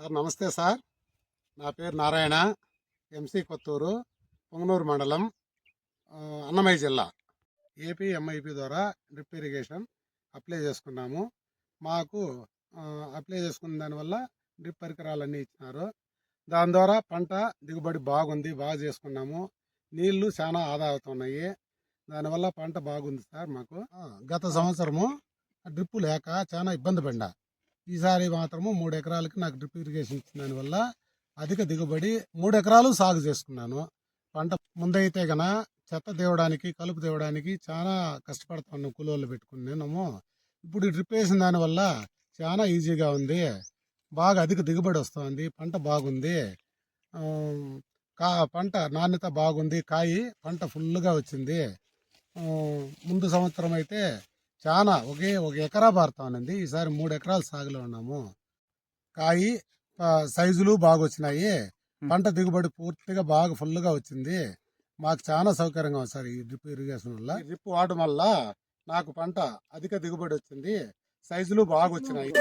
Sir నమస్తే sir. నా పేరు నారాయణ, ఎంసీ కొత్తూరు, పొంగనూరు మండలం, అన్నమయ్య జిల్లా. ఏపీ ఎంఐపి ద్వారా డ్రిప్ ఇరిగేషన్ అప్లై చేసుకున్నాము. మాకు అప్లై చేసుకున్న దానివల్ల డ్రిప్ పరికరాలన్నీ ఇచ్చినారు. దాని ద్వారా పంట దిగుబడి బాగుంది, బాగా చేసుకున్నాము. నీళ్లు చాలా ఆదా అవుతున్నాయి. దానివల్ల పంట బాగుంది సార్. మాకు గత సంవత్సరము డ్రిప్ లేక చాలా ఇబ్బంది పడ్డా. ఈసారి మాత్రము 3 ఎకరాలకి నాకు డ్రిప్ ఇరిగేషన్ ఇచ్చిన దానివల్ల అధిక దిగుబడి 3 ఎకరాలు సాగు చేసుకున్నాను. పంట ముందైతే గన చెత్త తేవడానికి, కలుపు తేవడానికి చాలా కష్టపడుతున్నాను, కూలోళ్ళు పెట్టుకున్నాము. ఇప్పుడు ఈ డ్రిప్ వేసిన దానివల్ల చాలా ఈజీగా ఉంది, బాగా అధిక దిగుబడి వస్తుంది, పంట బాగుంది. పంట నాణ్యత బాగుంది, పంట ఫుల్గా వచ్చింది. ముందు సంవత్సరం అయితే చాలా ఒక ఎకరా పారుతా ఉన్నది. ఈసారి 3 ఎకరాలు సాగులో ఉన్నాము. సైజులు బాగా వచ్చినాయి, పంట దిగుబడి పూర్తిగా బాగా ఫుల్గా వచ్చింది. మాకు చాలా సౌకర్యంగా ఉంది సార్ ఈ డ్రిప్ ఇరిగేషన్ వల్ల. ఈ డ్రిప్ వాడడం వల్ల నాకు పంట అధిక దిగుబడి వచ్చింది, సైజులు బాగా వచ్చినాయి.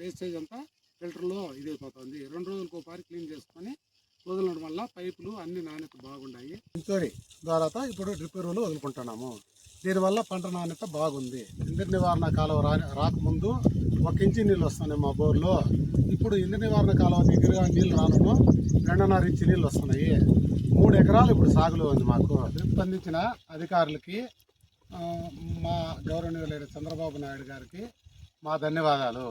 వేస్టేజ్ అంతా ఫిల్టర్లో ఇదైపోతుంది. 2 రోజులకు ఒకసారి క్లీన్ చేసుకొని వదలడం వల్ల పైపులు అన్ని నాణ్యత బాగున్నాయి. ఇంచోరి ద్వారా ఇప్పుడు డ్రిప్ ఎరువులు వదులుకుంటున్నాము. దీనివల్ల పంట నాణ్యత బాగుంది. ఇంద్ర నివారణ కాలువ రాకముందు 1 ఇంచి నీళ్ళు వస్తున్నాయి మా బోర్లో. ఇప్పుడు ఇంద్ర నివారణ కాలువ దగ్గరగా నీళ్ళు రాను 2.5 ఇంచి నీళ్ళు వస్తున్నాయి. 3 ఎకరాలు ఇప్పుడు సాగులో ఉంది మాకు. డ్రిప్ అందించిన అధికారులకి, మా గౌరవనీయులైన చంద్రబాబు నాయుడు గారికి మా ధన్యవాదాలు.